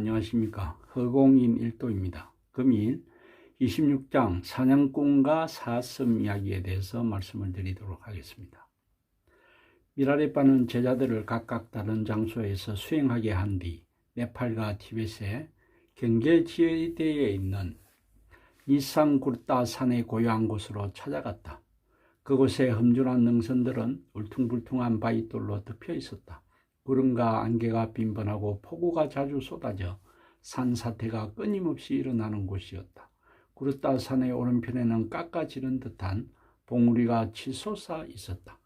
안녕하십니까. 허공인 일도입니다. 금일 26장 사냥꾼과 사슴 이야기에 대해서 말씀을 드리도록 하겠습니다. 미라레빠는 제자들을 각각 다른 장소에서 수행하게 한 뒤 네팔과 티벳의 경계지대에 있는 니상구르타 산의 고요한 곳으로 찾아갔다. 그곳에 험준한 능선들은 울퉁불퉁한 바위돌로 덮여 있었다. 구름과 안개가 빈번하고 폭우가 자주 쏟아져 산사태가 끊임없이 일어나는 곳이었다. 구르타 산의 오른편에는 깎아지른 듯한 봉우리가 치솟아 있었다.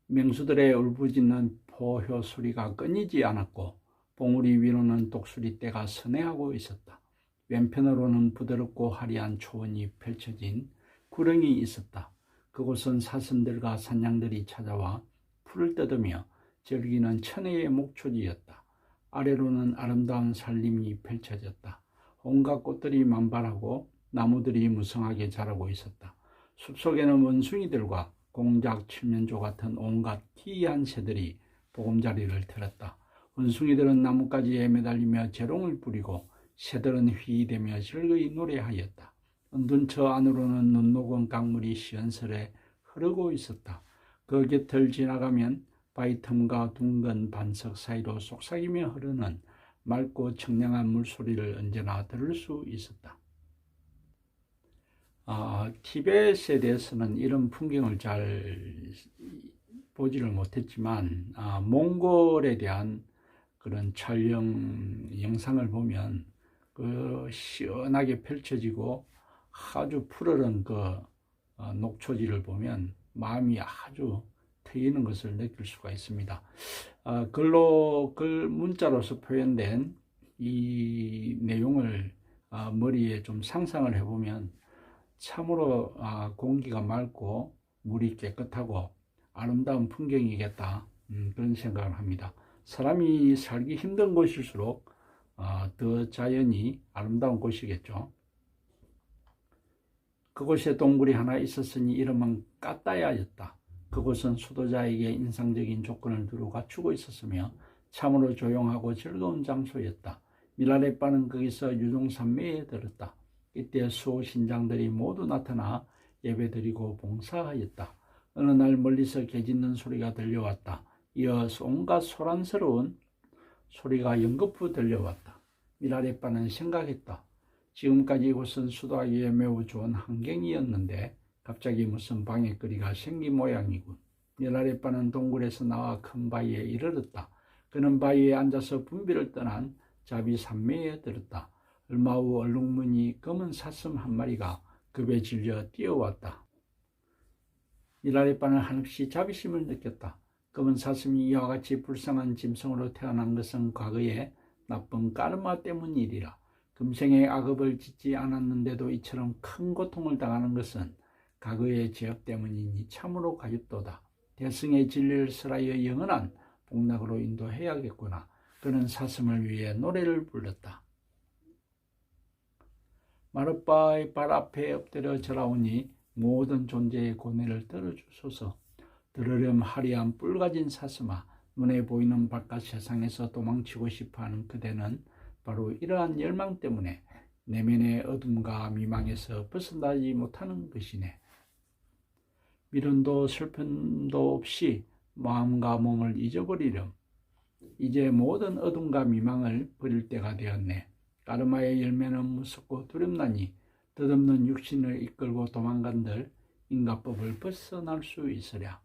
맹수들의 울부짖는 포효 소리가 끊이지 않았고 봉우리 위로는 독수리떼가 선회하고 있었다. 왼편으로는 부드럽고 화려한 초원이 펼쳐진 구렁이 있었다. 그곳은 사슴들과 산양들이 찾아와 풀을 뜯으며 즐기는 천혜의 목초지였다. 아래로는 아름다운 산림이 펼쳐졌다. 온갖 꽃들이 만발하고 나무들이 무성하게 자라고 있었다. 숲속에는 원숭이들과 공작 칠면조 같은 온갖 기이한 새들이 보금자리를 틀었다. 원숭이들은 나뭇가지에 매달리며 재롱을 부리고 새들은 휘휘대며 즐거이 노래하였다. 은둔처 안으로는 눈 녹은 강물이 시원스레 흐르고 있었다. 그 곁을 지나가면 바위 틈과 둥근 반석 사이로 속삭이며 흐르는 맑고 청량한 물소리를 언제나 들을 수 있었다. 티벳에 대해서는 이런 풍경을 잘 보지를 못했지만 몽골에 대한 그런 촬영 영상을 보면 그 시원하게 펼쳐지고 아주 푸르른 그 녹초지를 보면 마음이 아주 트이는 것을 느낄 수가 있습니다. 글 문자로서 표현된 이 내용을 머리에 좀 상상을 해보면 참으로 공기가 맑고 물이 깨끗하고 아름다운 풍경이겠다, 그런 생각을 합니다. 사람이 살기 힘든 곳일수록 더 자연이 아름다운 곳이겠죠. 그곳에 동굴이 하나 있었으니 이름은 까따야였다. 그곳은 수도자에게 인상적인 조건을 두루 갖추고 있었으며 참으로 조용하고 즐거운 장소였다. 미라레빠는 거기서 유종산매에 들었다. 이때 수호 신장들이 모두 나타나 예배드리고 봉사하였다. 어느 날 멀리서 개 짖는 소리가 들려왔다. 이어 온갖 소란스러운 소리가 연거푸 들려왔다. 미라레빠는 생각했다. 지금까지 이곳은 수도하기에 매우 좋은 환경이었는데 갑자기 무슨 방해거리가 생긴 모양이군. 미라레빠는 동굴에서 나와 큰 바위에 이르렀다. 그는 바위에 앉아서 분비를 떠난 자비산매에 들었다. 얼마 후 얼룩무늬 검은 사슴 한 마리가 급에 질려 뛰어왔다. 미라레빠는 한없이 자비심을 느꼈다. 검은 사슴이 이와 같이 불쌍한 짐승으로 태어난 것은 과거에 나쁜 까르마 때문이리라. 금생에 악업을 짓지 않았는데도 이처럼 큰 고통을 당하는 것은 과거의 죄업 때문이니 참으로 가엾도다. 대승의 진리를 설하여 영원한 복락으로 인도해야겠구나. 그는 사슴을 위해 노래를 불렀다. 마룻바의 발 앞에 엎드려 절하오니 모든 존재의 고뇌를 들어주소서. 들으렴 화려한 뿔 가진 사슴아, 눈에 보이는 바깥 세상에서 도망치고 싶어하는 그대는 바로 이러한 열망 때문에 내면의 어둠과 미망에서 벗어나지 못하는 것이네. 미련도 슬픔도 없이 마음과 몸을 잊어버리렴. 이제 모든 어둠과 미망을 버릴 때가 되었네. 까르마의 열매는 무섭고 두렵나니 덧없는 육신을 이끌고 도망간들 인과법을 벗어날 수 있으랴.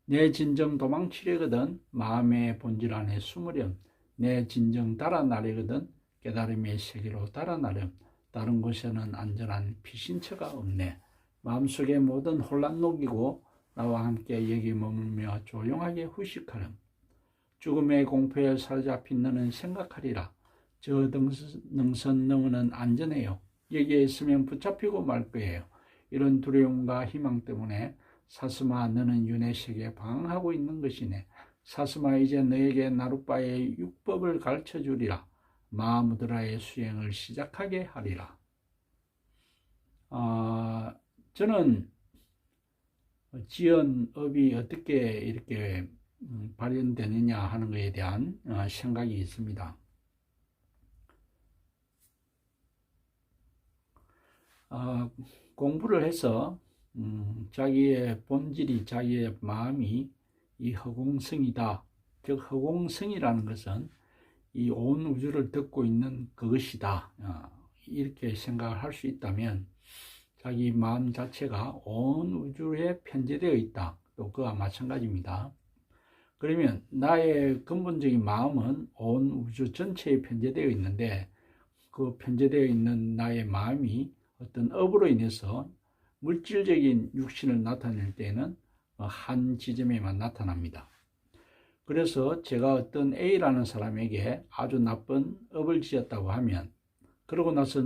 내 진정 도망치려거든 마음의 본질 안에 숨으렴. 내 진정 달아나려거든 깨달음의 세계로 달아나렴. 다른 곳에는 안전한 피신처가 없네. 마음속의 모든 혼란 녹이고 나와 함께 여기 머물며 조용하게 휴식하렴. 죽음의 공포에 사로잡힌 너는 생각하리라. 저 능선 너머는 안전해요. 여기에 있으면 붙잡히고 말 거예요. 이런 두려움과 희망 때문에 사슴아, 너는 윤회 세계에 방황하고 있는 것이네. 사슴아, 이제 너에게 나룻바의 육법을 가르쳐 주리라. 마하무드라의 수행을 시작하게 하리라. 저는 지연업이 어떻게 이렇게 발현되느냐 하는 것에 대한 생각이 있습니다. 공부를 해서 자기의 본질이, 자기의 마음이 이 허공성이다. 즉 허공성이라는 것은 이 온 우주를 덮고 있는 그것이다. 이렇게 생각을 할 수 있다면 자기 마음 자체가 온 우주에 편재되어 있다. 또 그와 마찬가지입니다. 그러면 나의 근본적인 마음은 온 우주 전체에 편재되어 있는데 그 편재되어 있는 나의 마음이 어떤 업으로 인해서 물질적인 육신을 나타낼 때는 한 지점에만 나타납니다. 그래서 제가 어떤 A라는 사람에게 아주 나쁜 업을 지었다고 하면 그러고 나서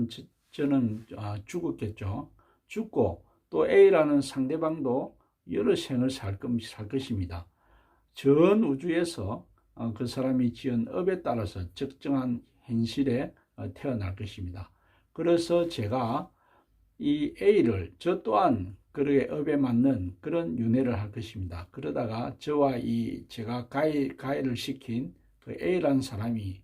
저는 죽었겠죠. 죽고 또 A라는 상대방도 여러 생을 살 것입니다. 전 우주에서 그 사람이 지은 업에 따라서 적정한 현실에 태어날 것입니다. 그래서 제가 이 A를 저 또한 그의 업에 맞는 그런 윤회를 할 것입니다. 그러다가 저와 제가 가해를 시킨 그 A라는 사람이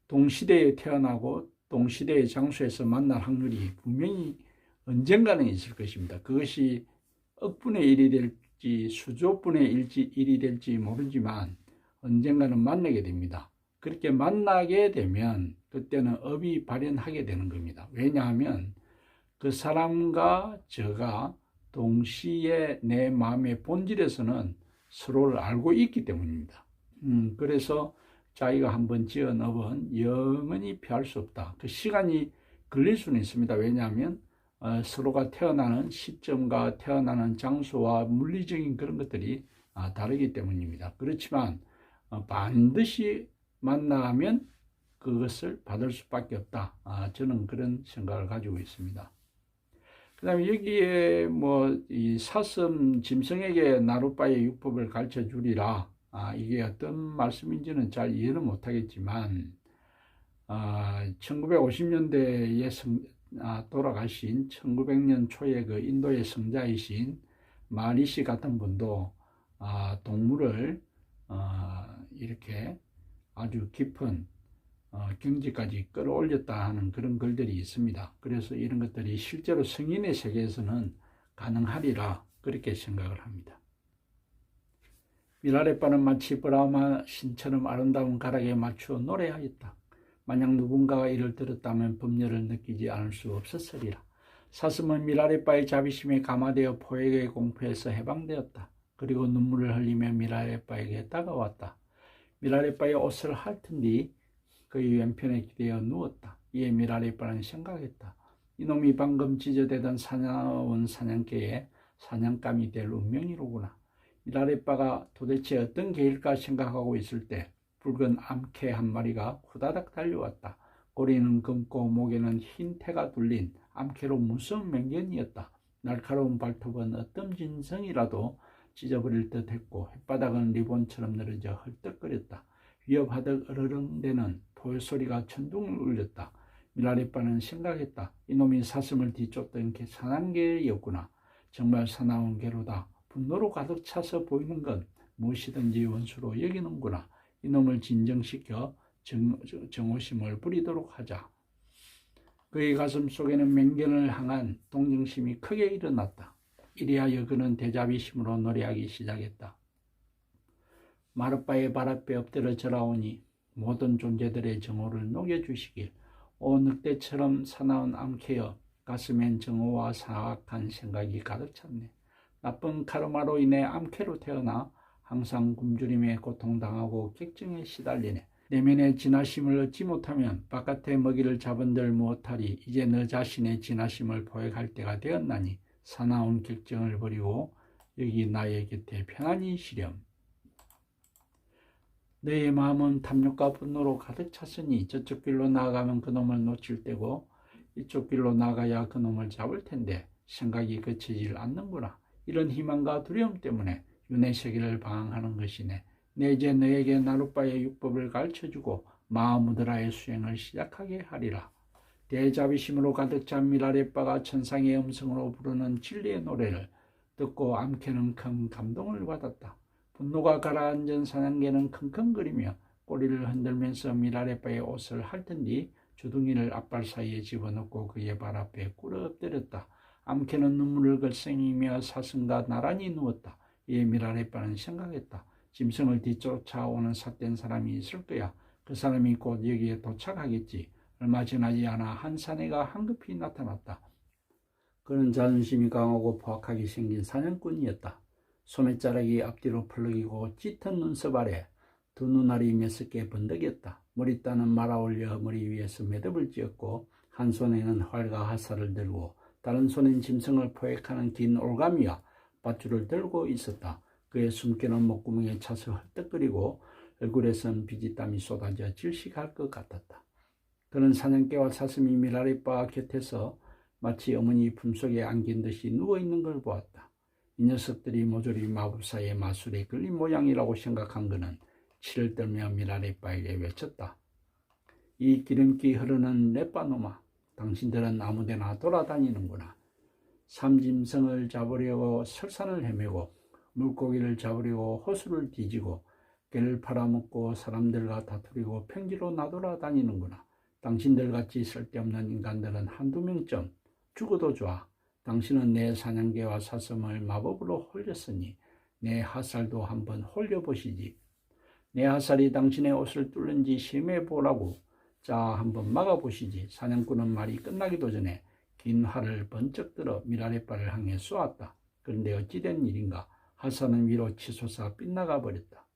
동시대에 태어나고 동시대의 장소에서 만날 확률이 분명히 언젠가는 있을 것입니다. 그것이 억분의 일이 될지 수조분의 일이 될지 모르지만 언젠가는 만나게 됩니다. 그렇게 만나게 되면 그때는 업이 발현하게 되는 겁니다. 왜냐하면 그 사람과 저가 동시에 내 마음의 본질에서는 서로를 알고 있기 때문입니다. 그래서 자기가 한번 지은 업은 영원히 피할 수 없다. 그 시간이 걸릴 수는 있습니다. 왜냐하면 서로가 태어나는 시점과 태어나는 장소와 물리적인 그런 것들이 다르기 때문입니다. 그렇지만 반드시 만나면 그것을 받을 수밖에 없다. 저는 그런 생각을 가지고 있습니다. 그 다음에 여기에 이 사슴 짐승에게 나룻바의 율법을 가르쳐 주리라. 이게 어떤 말씀인지는 잘 이해는 못하겠지만 1950년대에 돌아가신 1900년 초에 그 인도의 성자이신 마리시 같은 분도 동물을 이렇게 아주 깊은 경지까지 끌어올렸다 하는 그런 글들이 있습니다. 그래서 이런 것들이 실제로 성인의 세계에서는 가능하리라 그렇게 생각을 합니다. 미라레바는 마치 브라마 신처럼 아름다운 가락에 맞추어 노래하였다. 만약 누군가가 이를 들었다면 법률을 느끼지 않을 수 없었으리라. 사슴은 미라레바의 자비심에 감화되어 포획의 공포에서 해방되었다. 그리고 눈물을 흘리며 미라레바에게 다가왔다. 미라레바의 옷을 핥은 뒤 그의 왼편에 기대어 누웠다. 이에 미라레바는 생각했다. 이놈이 방금 찢어대던 사나운 사냥개에 사냥감이 될 운명이로구나. 미라레바가 도대체 어떤 개일까 생각하고 있을 때 붉은 암캐 한 마리가 후다닥 달려왔다. 꼬리는 검고 목에는 흰 태가 둘린 암캐로 무서운 맹견이었다. 날카로운 발톱은 어떤 진성이라도 찢어버릴 듯 했고 햇바닥은 리본처럼 늘어져 헐떡거렸다. 위협하듯 으르렁대는 포효소리가 천둥을 울렸다. 미라레바는 생각했다. 이놈이 사슴을 뒤쫓던 사냥개였구나. 정말 사나운 개로다. 분노로 가득 차서 보이는 건 무엇이든지 원수로 여기는구나. 이놈을 진정시켜 정오심을 부리도록 하자. 그의 가슴 속에는 맹견을 향한 동정심이 크게 일어났다. 이리하여 그는 대자비심으로 노래하기 시작했다. 마룻바의 발 앞에 엎드려 절하오니 모든 존재들의 정오를 녹여주시길. 오 늑대처럼 사나운 암캐여 가슴엔 정오와 사악한 생각이 가득 찼네. 나쁜 카르마로 인해 암캐로 태어나 항상 굶주림에 고통당하고 객정에 시달리네. 내면의 진하심을 얻지 못하면 바깥의 먹이를 잡은들 무엇하리. 이제 너 자신의 진하심을 포획할 때가 되었나니 사나운 객정을 버리고 여기 나의 곁에 편안히 쉬렴. 너의 마음은 탐욕과 분노로 가득 찼으니 저쪽 길로 나아가면 그놈을 놓칠 때고 이쪽 길로 나가야 그놈을 잡을 텐데 생각이 그치질 않는구나. 이런 희망과 두려움 때문에 윤회 세계를 방황하는 것이네. 내 이제 너에게 나룻바의 율법을 가르쳐주고 마하무드라의 수행을 시작하게 하리라. 대자비심으로 가득 찬 미라레바가 천상의 음성으로 부르는 진리의 노래를 듣고 암캐는 큰 감동을 받았다. 분노가 가라앉은 사냥개는 킁킁거리며 꼬리를 흔들면서 미라레바의 옷을 핥은 뒤 주둥이를 앞발 사이에 집어넣고 그의 발 앞에 꿇어 엎드렸다. 암캐는 눈물을 글썽이며 사슴과 나란히 누웠다. 이에 미라레빠는 생각했다. 짐승을 뒤쫓아오는 삿된 사람이 있을 거야. 그 사람이 곧 여기에 도착하겠지. 얼마 지나지 않아 한 사내가 황급히 나타났다. 그는 자존심이 강하고 포악하게 생긴 사냥꾼이었다. 소매자락이 앞뒤로 펄럭이고 짙은 눈썹 아래 두 눈알이 메스게 번득였다. 머리따는 말아올려 머리 위에서 매듭을 찧었고 한 손에는 활과 화살을 들고 다른 손엔 짐승을 포획하는 긴 올가미와 밧줄을 들고 있었다. 그의 숨결은 목구멍에 차서 헐떡거리고 얼굴에선 빛이 땀이 쏟아져 질식할 것 같았다. 그는 사냥개와 사슴이 미라레빠 곁에서 마치 어머니 품속에 안긴 듯이 누워있는 걸 보았다. 이 녀석들이 모조리 마법사의 마술에 걸린 모양이라고 생각한 그는 치를 떨며 미라레빠에게 외쳤다. 이 기름기 흐르는 레빠노마, 당신들은 아무데나 돌아다니는구나. 삼짐승을 잡으려고 설산을 헤매고 물고기를 잡으려고 호수를 뒤지고 개를 팔아먹고 사람들과 다투리고 평지로 나돌아다니는구나. 당신들같이 쓸데없는 인간들은 한두 명쯤 죽어도 좋아. 당신은 내 사냥개와 사슴을 마법으로 홀렸으니 내 화살도 한번 홀려보시지. 내 화살이 당신의 옷을 뚫는지 시험해보라고. 자, 한번 막아보시지. 사냥꾼은 말이 끝나기도 전에 긴 활을 번쩍 들어 미라레빠를 향해 쏘았다. 그런데 어찌된 일인가. 화살은 위로 치솟아 빗나가 버렸다.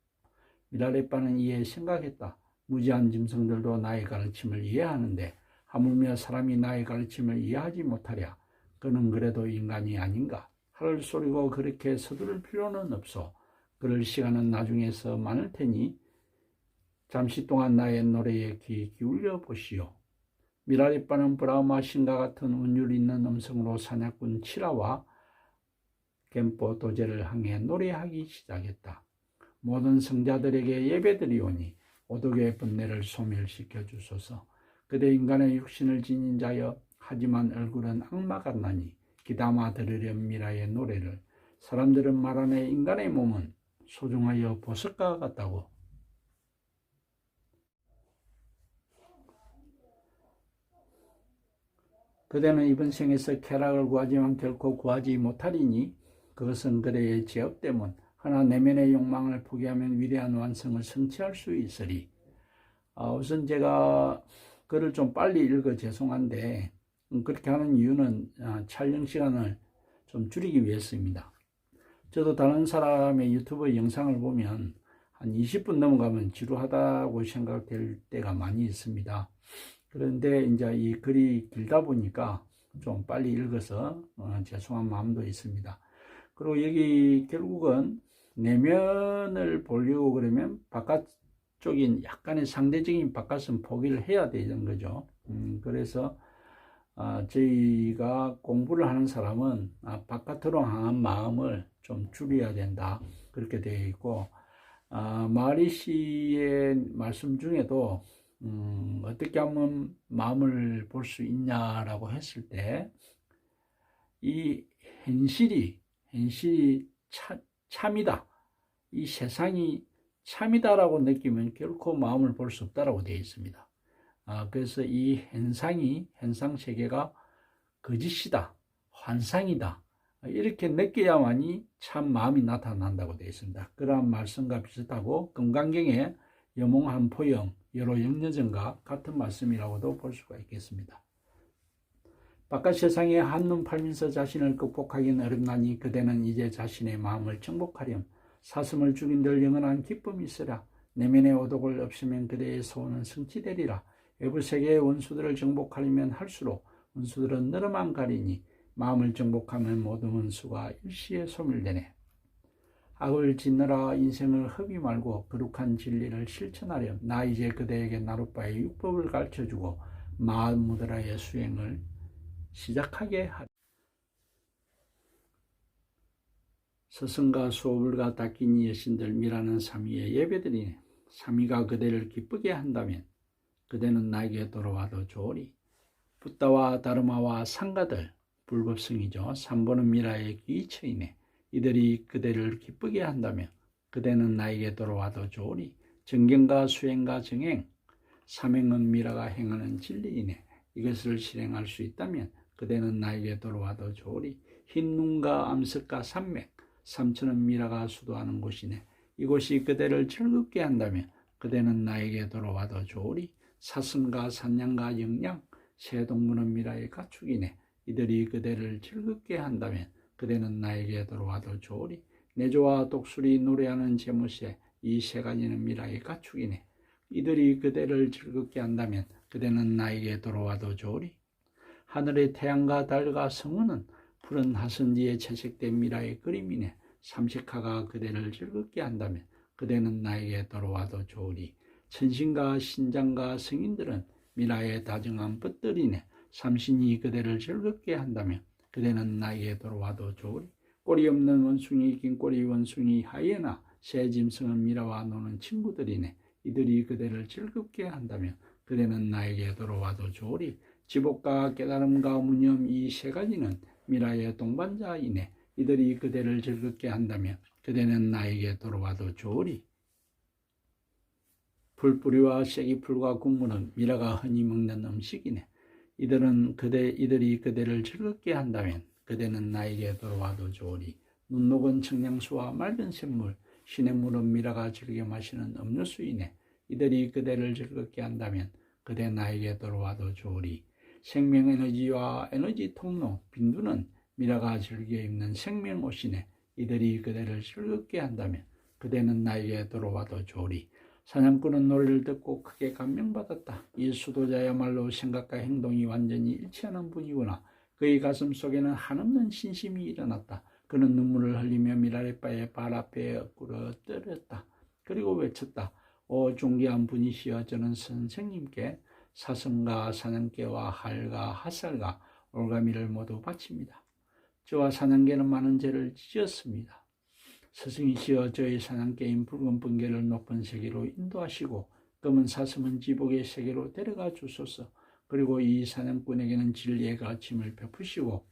미라레빠는 이에 생각했다. 무지한 짐승들도 나의 가르침을 이해하는데 하물며 사람이 나의 가르침을 이해하지 못하랴. 그는 그래도 인간이 아닌가. 활을 쏘리고 그렇게 서두를 필요는 없어. 그럴 시간은 나중에서 많을 테니 잠시 동안 나의 노래에 귀 기울여 보시오. 미라레빠는 브라우마 신과 같은 운율 있는 음성으로 사냥꾼 치라와 겜포 도제를 향해 노래하기 시작했다. 모든 성자들에게 예배드리오니 오독의 번뇌를 소멸시켜 주소서. 그대 인간의 육신을 지닌 자여 하지만 얼굴은 악마 같나니 귀담아 들으렴 미라의 노래를. 사람들은 말하네 인간의 몸은 소중하여 보석과 같다고. 그대는 이번 생에서 쾌락을 구하지만 결코 구하지 못하리니 그것은 그대의 죄업 때문. 하나 내면의 욕망을 포기하면 위대한 완성을 성취할 수 있으리. 우선 제가 글을 좀 빨리 읽어 죄송한데 그렇게 하는 이유는 촬영 시간을 좀 줄이기 위해서입니다. 저도 다른 사람의 유튜브 영상을 보면 한 20분 넘어가면 지루하다고 생각될 때가 많이 있습니다. 그런데 이제 이 글이 길다 보니까 좀 빨리 읽어서 죄송한 마음도 있습니다. 그리고 여기 결국은 내면을 보려고 그러면 바깥쪽인 약간의 상대적인 바깥은 포기를 해야 되는 거죠. 그래서 저희가 공부를 하는 사람은 바깥으로 향한 마음을 좀 줄여야 된다. 그렇게 되어 있고 마리 씨의 말씀 중에도 어떻게 하면 마음을 볼 수 있냐라고 했을 때 이 현실이 참이다. 이 세상이 참이다라고 느끼면 결코 마음을 볼 수 없다라고 되어 있습니다. 그래서 이 현상 세계가 거짓이다, 환상이다. 이렇게 느껴야만이 참 마음이 나타난다고 되어 있습니다. 그러한 말씀과 비슷하고 금강경의 여몽한 포영, 여로 영여정과 같은 말씀이라고도 볼 수가 있겠습니다. 바깥 세상에 한눈 팔면서 자신을 극복하기는 어렵나니 그대는 이제 자신의 마음을 정복하렴. 사슴을 죽인들 영원한 기쁨이 있으라. 내면의 오독을 없애면 그대의 소원은 성취되리라. 외부 세계의 원수들을 정복하려면 할수록 원수들은 늘어만 가리니 마음을 정복하면 모든 원수가 일시에 소멸되네. 악을 짓느라 인생을 허비 말고 거룩한 진리를 실천하렴. 나 이제 그대에게 나룻바의 율법을 가르쳐주고 마음무드라의 수행을 시작하게 하리. 스승과 수호불과 다키니 여신들 미라는 삼위에 예배드리네. 삼위가 그대를 기쁘게 한다면 그대는 나에게 돌아와도 좋으리. 붓다와 다르마와 상가들 불법성이죠. 삼보는 미라의 귀처이네. 이들이 그대를 기쁘게 한다면 그대는 나에게 돌아와도 좋으리. 정경과 수행과 정행 사명은 미라가 행하는 진리이네. 이것을 실행할 수 있다면 그대는 나에게 돌아와도 좋으리. 흰눈과 암석과 산맥, 삼천은 미라가 수도하는 곳이네. 이곳이 그대를 즐겁게 한다면 그대는 나에게 돌아와도 좋으리. 사슴과 산양과 영양, 새 동물은 미라의 가축이네. 이들이 그대를 즐겁게 한다면 그대는 나에게 돌아와도 좋으리. 내조와 독수리 노래하는 제무새, 이 세 가지는 미라의 가축이네. 이들이 그대를 즐겁게 한다면 그대는 나에게 돌아와도 좋으리. 하늘의 태양과 달과 성운은 푸른 하선지에 채색된 미라의 그림이네. 삼식하가 그대를 즐겁게 한다면 그대는 나에게 돌아와도 좋으리. 천신과 신장과 성인들은 미라의 다정한 붓들이네. 삼신이 그대를 즐겁게 한다면 그대는 나에게 돌아와도 좋으리. 꼬리 없는 원숭이, 긴 꼬리 원숭이, 하이에나, 새 짐승은 미라와 노는 친구들이네. 이들이 그대를 즐겁게 한다면 그대는 나에게 돌아와도 좋으리. 지복과 깨달음과 무념, 이 세 가지는 미라의 동반자이네. 이들이 그대를 즐겁게 한다면 그대는 나에게 돌아와도 좋으리. 풀뿌리와 쐐기풀과 국물은 미라가 흔히 먹는 음식이네. 이들이 그대를 즐겁게 한다면 그대는 나에게 돌아와도 좋으리. 눈 녹은 청량수와 맑은 샘물, 시냇물은 미라가 즐겨 마시는 음료수이네. 이들이 그대를 즐겁게 한다면 그대 나에게 돌아와도 좋으리. 생명에너지와 에너지 통로, 빈두는 미라가 즐겨 입는 생명옷이네. 이들이 그대를 즐겁게 한다면 그대는 나에게 돌아와도 좋으리. 사냥꾼은 노래를 듣고 크게 감명받았다. 이 수도자야말로 생각과 행동이 완전히 일치하는 분이구나. 그의 가슴 속에는 한없는 신심이 일어났다. 그는 눈물을 흘리며 미라레바의 발 앞에 엎구려 때렸다. 그리고 외쳤다. 오 존귀한 분이시여, 저는 선생님께 사슴과 사냥개와 할과 핫살과 올가미를 모두 바칩니다. 저와 사냥개는 많은 죄를 지었습니다. 스승이시여, 저희 사냥개인 붉은 번개를 높은 세계로 인도하시고 검은 사슴은 지복의 세계로 데려가 주소서. 그리고 이 사냥꾼에게는 진리의 가르침을 베푸시고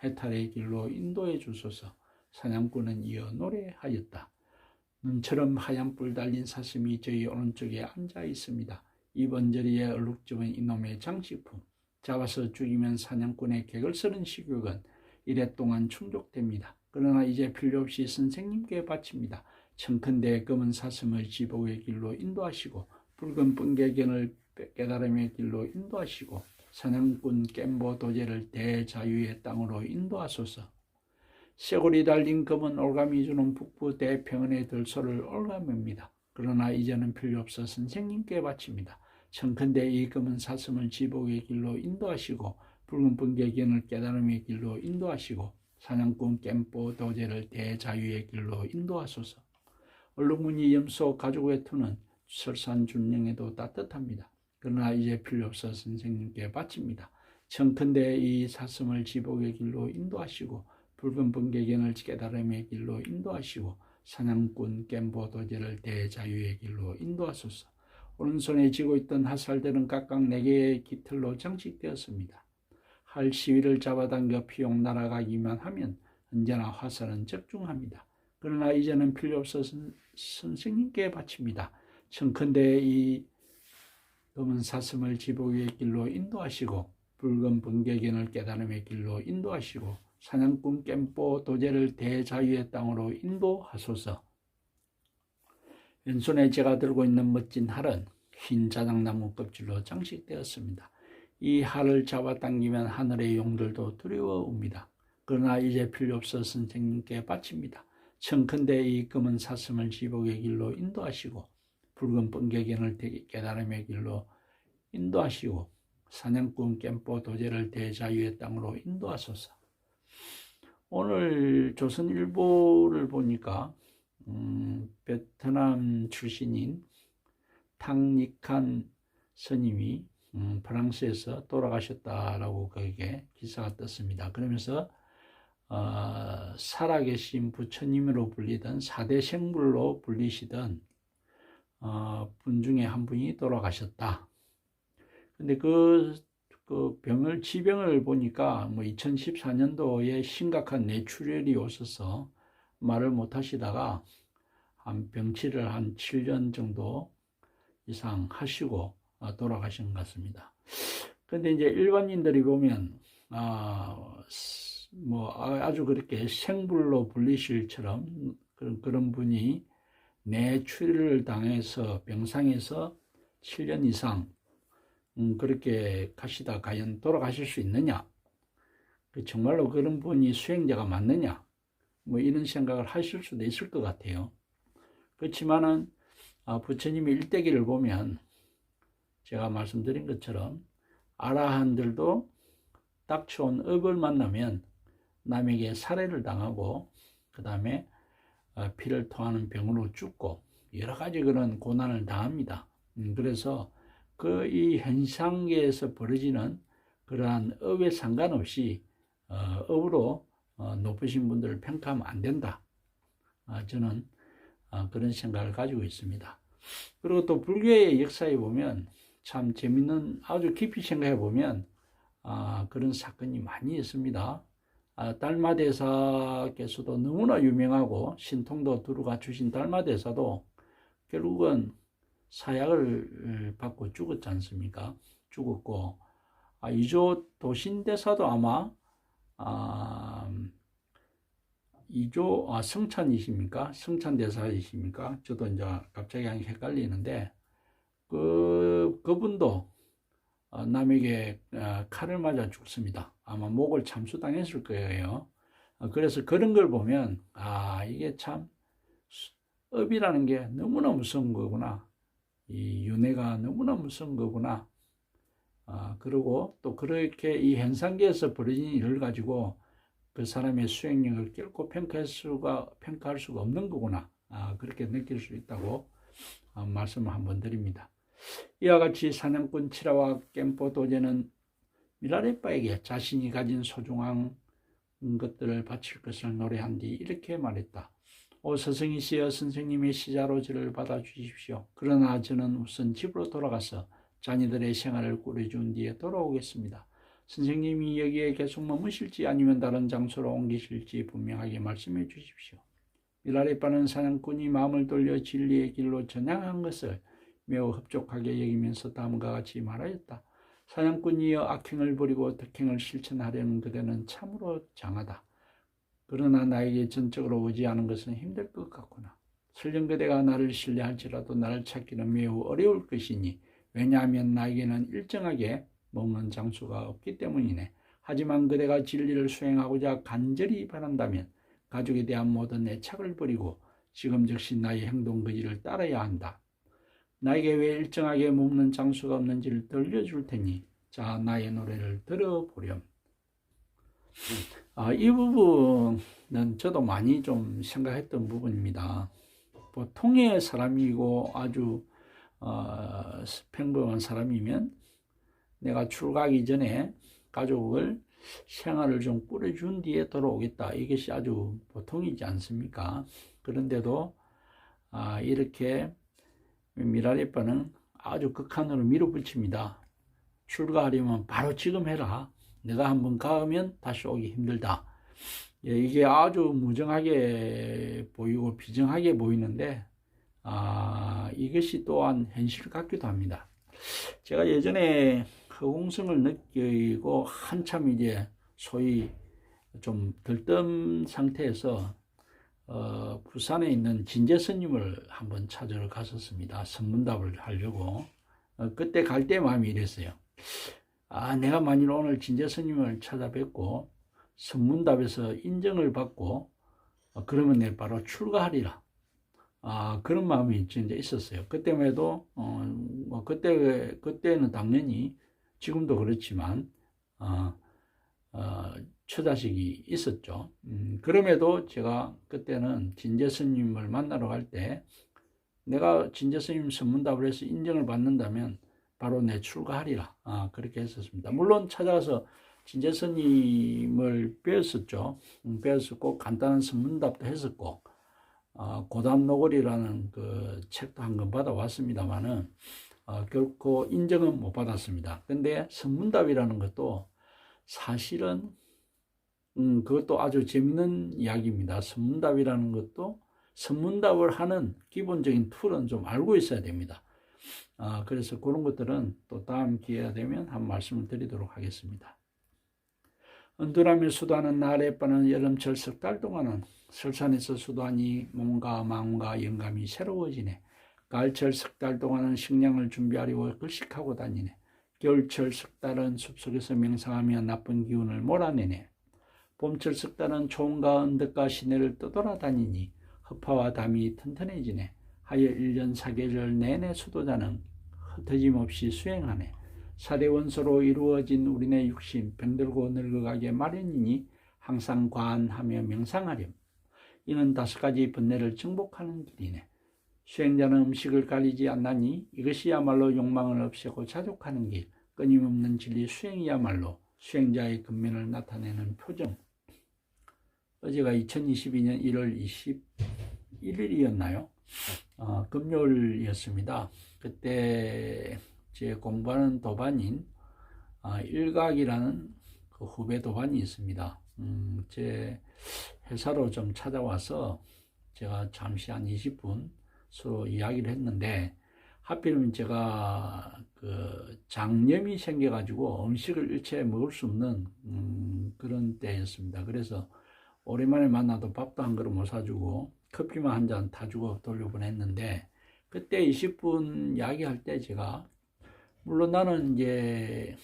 해탈의 길로 인도해 주소서. 사냥꾼은 이어 노래하였다. 눈처럼 하얀 뿔 달린 사슴이 저희 오른쪽에 앉아 있습니다. 이번저리에 얼룩집은 이놈의 장식품. 잡아서 죽이면 사냥꾼의 객을 쓰는 식욕은 이래 동안 충족됩니다. 그러나 이제 필요없이 선생님께 바칩니다. 청컨대 검은 사슴을 지복의 길로 인도하시고 붉은 번개견을 깨달음의 길로 인도하시고 사냥꾼 겜보 도제를 대자유의 땅으로 인도하소서. 쇠고리 달린 검은 올가미 주는 북부 대평원의 들소를 올가미입니다. 그러나 이제는 필요 없어 선생님께 바칩니다. 청컨대 이 검은 사슴을 지복의 길로 인도하시고 붉은 번개견을 깨달음의 길로 인도하시고 사냥꾼 겜보 도제를 대자유의 길로 인도하소서. 얼룩무늬 염소 가죽의 투는 설산준령에도 따뜻합니다. 그러나 이제 필요 없어 선생님께 바칩니다. 청컨대 이 사슴을 지복의 길로 인도하시고 붉은 번개견을 깨달음의 길로 인도하시고 사냥꾼 겜보 도제를 대자유의 길로 인도하소서. 오른손에 쥐고 있던 핫살들은 각각 4개의 깃털로 장식되었습니다. 활 시위를 잡아당겨 피용 날아가기만 하면 언제나 화살은 적중합니다. 그러나 이제는 필요 없어 선생님께 바칩니다. 청컨대 이 검은 사슴을 지복의 길로 인도하시고 붉은 번개견을 깨달음의 길로 인도하시고 사냥꾼 겜보 도제를 대자유의 땅으로 인도하소서. 왼손에 제가 들고 있는 멋진 활은 흰 자작나무 껍질로 장식되었습니다. 이 활을 잡아당기면 하늘의 용들도 두려워옵니다. 그러나 이제 필요 없어 선생님께 바칩니다. 청컨대 이 검은 사슴을 지복의 길로 인도하시고 붉은 번개견을 깨달음의 길로 인도하시고 사냥꾼 겜보 도제를 대자유의 땅으로 인도하소서. 오늘 조선일보를 보니까 베트남 출신인 탕니칸 스님이 프랑스에서 돌아가셨다라고 거기에 기사가 떴습니다. 그러면서 살아계신 부처님으로 불리던 4대 생불로 불리시던 분 중에 한 분이 돌아가셨다. 근데 지병을 보니까 2014년도에 심각한 뇌출혈이 오셔서 말을 못 하시다가 병치를 한 7년 정도 이상 하시고 돌아가신 것 같습니다. 근데 이제 일반인들이 보면 아주 그렇게 생불로 불리실처럼 그런 분이 뇌출혈을 당해서 병상에서 7년 이상 그렇게 가시다 과연 돌아가실 수 있느냐? 정말로 그런 분이 수행자가 맞느냐? 이런 생각을 하실 수도 있을 것 같아요. 그렇지만은 부처님의 일대기를 보면 제가 말씀드린 것처럼 아라한들도 닥쳐온 업을 만나면 남에게 살해를 당하고 그 다음에 피를 토하는 병으로 죽고 여러 가지 그런 고난을 당합니다. 그래서 이 현상계에서 벌어지는 그러한 업에 상관없이 업으로 높으신 분들을 평가하면 안 된다. 저는 그런 생각을 가지고 있습니다. 그리고 또 불교의 역사에 보면 참 재밌는, 아주 깊이 생각해 보면 그런 사건이 많이 있습니다. 달마대사께서도 너무나 유명하고 신통도 두루가 주신 달마대사도 결국은 사약을 받고 죽었지 않습니까? 죽었고 이조 도신대사도 아마 이조 성찬이십니까? 성찬대사이십니까? 저도 이제 갑자기 헷갈리는데 그분도 남에게 칼을 맞아 죽습니다. 아마 목을 참수당했을 거예요. 그래서 그런 걸 보면 이게 참 업이라는 게 너무나 무서운 거구나. 이 윤회가 너무나 무서운 거구나. 그리고 또 그렇게 이 현상계에서 벌어진 일을 가지고 그 사람의 수행력을 결코 평가할 수가 없는 거구나. 그렇게 느낄 수 있다고 말씀을 한번 드립니다. 이와 같이 사냥꾼 치라와 겜포 도제는 미라레빠에게 자신이 가진 소중한 것들을 바칠 것을 노래한 뒤 이렇게 말했다. 오 스승이시여, 선생님의 시자로 저를 받아주십시오. 그러나 저는 우선 집으로 돌아가서 자녀들의 생활을 꾸려준 뒤에 돌아오겠습니다. 선생님이 여기에 계속 머무실지 아니면 다른 장소로 옮기실지 분명하게 말씀해 주십시오. 미라레빠는 사냥꾼이 마음을 돌려 진리의 길로 전향한 것을 매우 흡족하게 여기면서 다음과 같이 말하였다. 사냥꾼이여, 악행을 버리고 덕행을 실천하려는 그대는 참으로 장하다. 그러나 나에게 전적으로 의지하는 것은 힘들 것 같구나. 설령 그대가 나를 신뢰할지라도 나를 찾기는 매우 어려울 것이니, 왜냐하면 나에게는 일정하게 머무는 장소가 없기 때문이네. 하지만 그대가 진리를 수행하고자 간절히 바란다면 가족에 대한 모든 애착을 버리고 지금 즉시 나의 행동 거지를 따라야 한다. 나에게 왜 일정하게 머무는 장소가 없는지를 들려줄 테니 자, 나의 노래를 들어보렴. 이 부분은 저도 많이 좀 생각했던 부분입니다. 보통의 사람이고 아주 평범한 사람이면 내가 출가하기 전에 가족을 생활을 좀 꾸려준 뒤에 돌아오겠다. 이것이 아주 보통이지 않습니까? 그런데도 이렇게 미라레빠는 아주 극한으로 밀어붙입니다. 출가하려면 바로 지금 해라. 내가 한번 가면 다시 오기 힘들다. 이게 아주 무정하게 보이고 비정하게 보이는데 이것이 또한 현실 같기도 합니다. 제가 예전에 허공성을 느끼고 한참 이제 소위 좀 들뜬 상태에서 부산에 있는 진제 스님을 한번 찾으러 갔었습니다. 선문답을 하려고. 그때 갈 때 마음이 이랬어요. 내가 만일 오늘 진제 스님을 찾아뵙고 선문답에서 인정을 받고 그러면 내가 바로 출가하리라. 그런 마음이 진짜 있었어요. 그때만 해도 그때는 당연히 지금도 그렇지만 처자식이 있었죠. 그럼에도 제가 그때는 진제 스님을 만나러 갈 때 내가 진제 스님 선문답을 해서 인정을 받는다면 바로 내 출가하리라. 그렇게 했었습니다. 물론 찾아가서 진제 스님을 배웠었죠. 배웠었고 간단한 선문답도 했었고 고담노골이라는 그 책도 한 권 받아왔습니다만은 결코 인정은 못 받았습니다. 근데 선문답이라는 것도 사실은 그것도 아주 재밌는 이야기입니다. 선문답이라는 것도 선문답을 하는 기본적인 툴은 좀 알고 있어야 됩니다. 그래서 그런 것들은 또 다음 기회가 되면 한 말씀을 드리도록 하겠습니다. 은둔하며 수도하는 날에 빠는 여름철 석 달 동안은 설산에서 수도하니 몸과 마음과 영감이 새로워지네. 가을철 석 달 동안은 식량을 준비하려고 글식하고 다니네. 겨울철 석 달은 숲속에서 명상하며 나쁜 기운을 몰아내네. 봄철 석 달은 초원과 언덕과 시내를 떠돌아다니니 허파와 담이 튼튼해지네. 하여 1년 4계절 내내 수도자는 흩어짐없이 수행하네. 4대 원소로 이루어진 우리네 육신 병들고 늙어가게 마련이니 항상 관하며 명상하렴. 이는 5가지 번뇌를 정복하는 길이네. 수행자는 음식을 가리지 않나니 이것이야말로 욕망을 없애고 자족하는 길, 끊임없는 진리 수행이야말로 수행자의 근면을 나타내는 표정. 어제가 2022년 1월 21일이었나요? 금요일이었습니다. 그때 제 공부하는 도반인 일각이라는 그 후배 도반이 있습니다. 제 회사로 좀 찾아와서 제가 잠시 한 20분 서로 이야기를 했는데, 하필이면 제가 그 장염이 생겨가지고 음식을 일체 먹을 수 없는 그런 때였습니다. 그래서 오랜만에 만나도 밥도 한 그릇 못 사주고 커피만 한 잔 타주고 돌려보냈는데, 그때 20분 이야기할 때 제가, 물론 나는 이제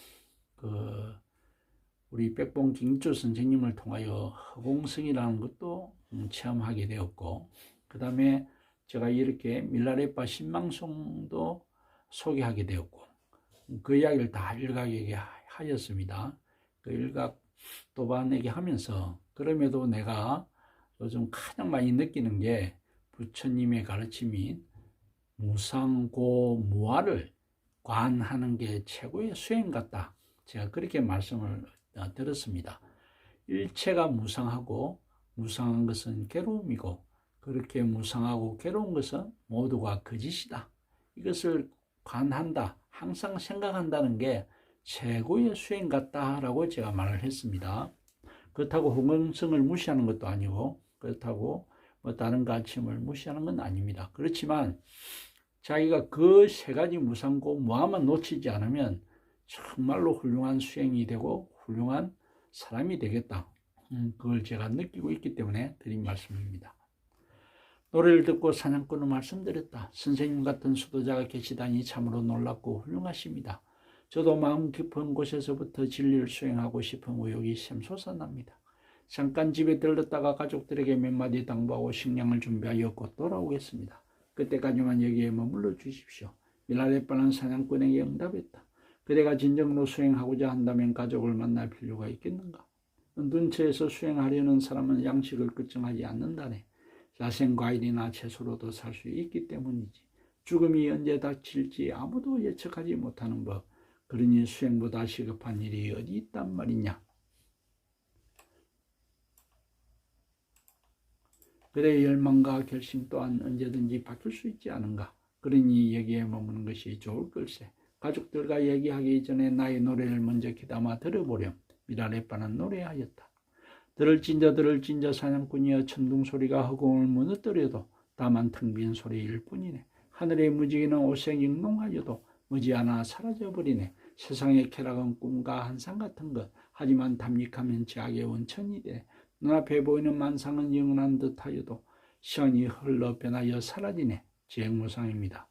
우리 백봉 김일조 선생님을 통하여 허공성이라는 것도 체험하게 되었고, 그 다음에 제가 이렇게 밀라레파 신망송도 소개하게 되었고, 그 이야기를 다 일각에게 하였습니다. 그 일각 도반에게 하면서, 그럼에도 내가 요즘 가장 많이 느끼는 게 부처님의 가르침인 무상고무아를 관하는 게 최고의 수행 같다. 제가 그렇게 말씀을 들었습니다. 일체가 무상하고 무상한 것은 괴로움이고, 그렇게 무상하고 괴로운 것은 모두가 거짓이다. 이것을 관한다, 항상 생각한다는 게 최고의 수행 같다라고 제가 말을 했습니다. 그렇다고 허공성을 무시하는 것도 아니고, 그렇다고 뭐 다른 가르침을 무시하는 건 아닙니다. 그렇지만 자기가 그 3가지 무상고 무아만 놓치지 않으면 정말로 훌륭한 수행이 되고 훌륭한 사람이 되겠다. 그걸 제가 느끼고 있기 때문에 드린 말씀입니다. 노래를 듣고 사냥꾼은 말씀드렸다. 선생님 같은 수도자가 계시다니 참으로 놀랍고 훌륭하십니다. 저도 마음 깊은 곳에서부터 진리를 수행하고 싶은 의욕이 샘솟아납니다. 잠깐 집에 들렀다가 가족들에게 몇 마디 당부하고 식량을 준비하여 곧 돌아오겠습니다. 그때까지만 여기에 머물러 주십시오. 밀라레빠는 사냥꾼에게 응답했다. 그대가 진정으로 수행하고자 한다면 가족을 만날 필요가 있겠는가? 은둔처에서 수행하려는 사람은 양식을 걱정하지 않는다네. 야생과일이나 채소로도 살 수 있기 때문이지. 죽음이 언제 닥칠지 아무도 예측하지 못하는 법. 그러니 수행보다 시급한 일이 어디 있단 말이냐. 그대의 열망과 결심 또한 언제든지 바뀔 수 있지 않은가. 그러니 여기에 머무는 것이 좋을 걸세. 가족들과 얘기하기 전에 나의 노래를 먼저 귀담아 들어보렴. 미라레빠는 노래하였다. 들을진저 사냥꾼이여, 천둥소리가 허공을 무너뜨려도 다만 텅 빈 소리일 뿐이네. 하늘의 무지개는 오색영롱하여도 머지않아 사라져버리네. 세상의 쾌락은 꿈과 한상 같은 것. 하지만 담력하면 제약의 원천이 돼. 눈앞에 보이는 만상은 영원한 듯하여도 시간이 흘러 변하여 사라지네. 지행무상입니다.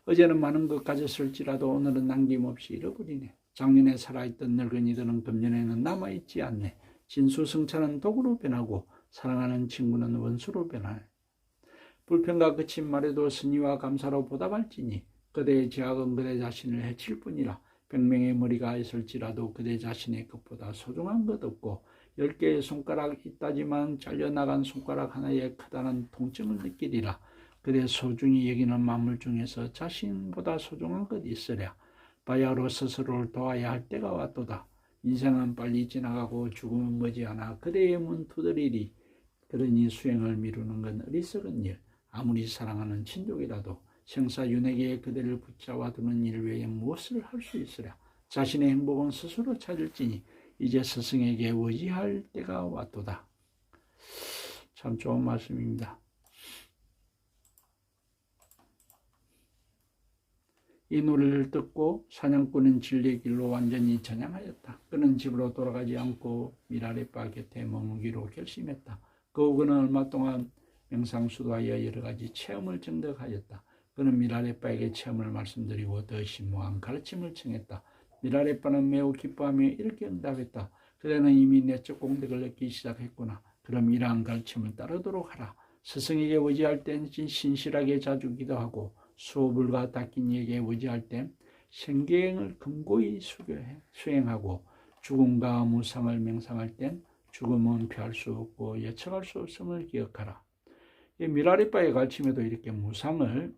어제는 많은 것 가졌을지라도 오늘은 남김없이 잃어버리네. 작년에 살아있던 늙은이들은 금년에는 남아있지 않네. 진수성찬은 독으로 변하고 사랑하는 친구는 원수로 변하네. 불평과 그친 말에도 선의와 감사로 보답할지니 그대의 제약은 그대 자신을 해칠 뿐이라. 100명의 머리가 있을지라도 그대 자신의 것보다 소중한 것 없고 10개의 손가락 있다지만 잘려나간 손가락 하나에 크다는 통증을 느끼리라. 그대 소중히 여기는 만물 중에서 자신보다 소중한 것 있으랴. 바야흐로 스스로를 도와야 할 때가 왔도다. 인생은 빨리 지나가고 죽음은 머지않아 그대의 문 두드리리. 그러니 수행을 미루는 건 어리석은 일. 아무리 사랑하는 친족이라도 생사윤회계에 그대를 붙잡아 두는 일 외에 무엇을 할 수 있으랴. 자신의 행복은 스스로 찾을지니 이제 스승에게 의지할 때가 왔도다. 참 좋은 말씀입니다. 이 노래를 듣고 사냥꾼은 진리의 길로 완전히 전향하였다. 그는 집으로 돌아가지 않고 미라레빠 곁에 머무기로 결심했다. 그 후 그는 얼마 동안 명상수도하여 여러 가지 체험을 증득하였다. 그는 미라레빠에게 체험을 말씀드리고 더 심오한 가르침을 청했다. 미라레빠는 매우 기뻐하며 이렇게 응답했다. 그대는 이미 내적 공덕을 얻기 시작했구나. 그럼 이러한 가르침을 따르도록 하라. 스승에게 의지할 땐 신실하게 자주 기도하고 수호불과 닦인 이에게 의지할 땐 생계행을 금고히 수행하고 죽음과 무상을 명상할 땐 죽음은 피할 수 없고 예측할 수 없음을 기억하라. 미라레빠의 가르침에도 이렇게 무상을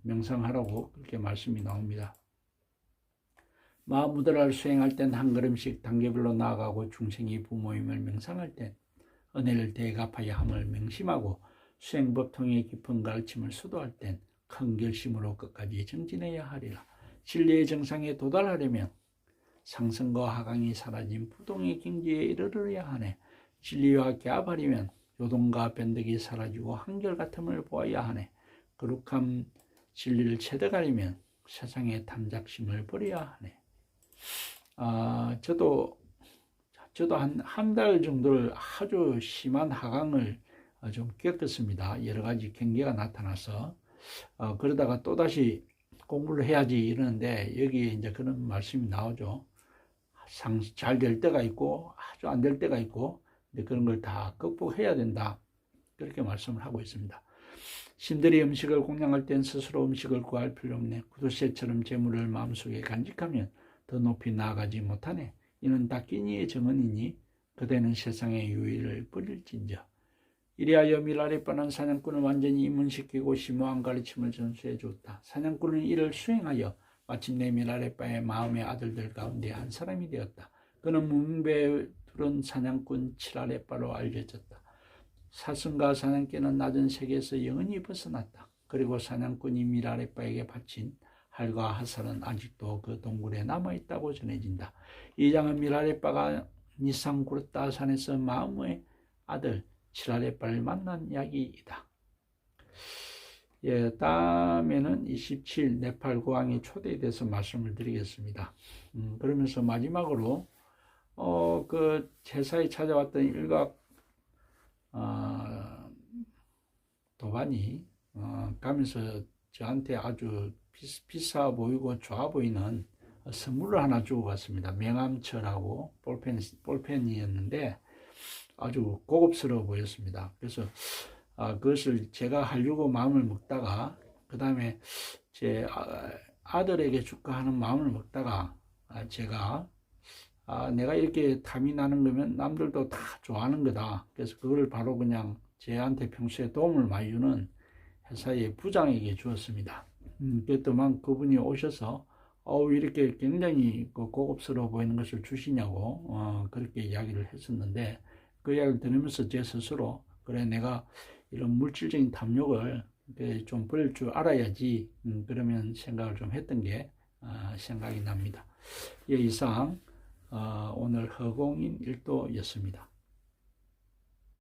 명상하라고 그렇게 말씀이 나옵니다. 마무드라를 수행할 땐 한 걸음씩 단계별로 나아가고 중생이 부모임을 명상할 땐 은혜를 대갚아야 함을 명심하고 수행법 통해 깊은 가르침을 수도할 땐 큰 결심으로 끝까지 정진해야 하리라. 진리의 정상에 도달하려면 상승과 하강이 사라진 부동의 경지에 이르러야 하네. 진리와 개합하려면 요동과 변덕이 사라지고 한결같음을 보아야 하네. 거룩함 진리를 체득하려면 세상의 탐작심을 버려야 하네. 저도 한 달 정도를 아주 심한 하강을 좀 겪었습니다. 여러 가지 경계가 나타나서 그러다가 또다시 공부를 해야지 이러는데 여기에 이제 그런 말씀이 나오죠. 잘 될 때가 있고 아주 안 될 때가 있고 그런 걸 다 극복해야 된다. 그렇게 말씀을 하고 있습니다. 신들이 음식을 공양할 땐 스스로 음식을 구할 필요 없네. 구두쇠처럼 재물을 마음속에 간직하면 더 높이 나아가지 못하네. 이는 닦인 이의 정언이니 그대는 세상의 유의를 버릴진저. 이리하여 미라레빠는 사냥꾼을 완전히 입문시키고 심오한 가르침을 전수해 주었다. 사냥꾼은 이를 수행하여 마침내 미라레빠의 마음의 아들들 가운데 한 사람이 되었다. 그는 무명배에 두른 사냥꾼 칠라레빠로 알려졌다. 사슴과 사냥개는 낮은 세계에서 영원히 벗어났다. 그리고 사냥꾼이 미라레빠에게 바친 할과 하살은 아직도 그 동굴에 남아있다고 전해진다. 이 장은 미라레빠가 니상구르타 산에서 마음의 아들 칠라레빠를 만난 이야기이다. 다음에는 27 네팔 고왕의 초대에 대해서 말씀을 드리겠습니다. 그러면서 마지막으로 그 제사에 찾아왔던 일각 도반이 가면서 저한테 아주 비싸 보이고 좋아 보이는 선물을 하나 주고 갔습니다. 명암철하고 볼펜이었는데 아주 고급스러워 보였습니다. 그래서 그것을 제가 하려고 마음을 먹다가 그 다음에 제 아들에게 줄까 하는 마음을 먹다가 제가 내가 이렇게 탐이 나는 거면 남들도 다 좋아하는 거다. 그래서 그걸 바로 그냥 제한테 평소에 도움을 많이 주는 회사의 부장에게 주었습니다. 그랬더만 그분이 오셔서 이렇게 굉장히 고급스러워 보이는 것을 주시냐고 그렇게 이야기를 했었는데 그 이야기를 들으면서 제 스스로 그래 내가 이런 물질적인 탐욕을 좀 버릴 줄 알아야지 그러면 생각을 좀 했던 게 생각이 납니다. 이상 오늘 허공인 일도였습니다.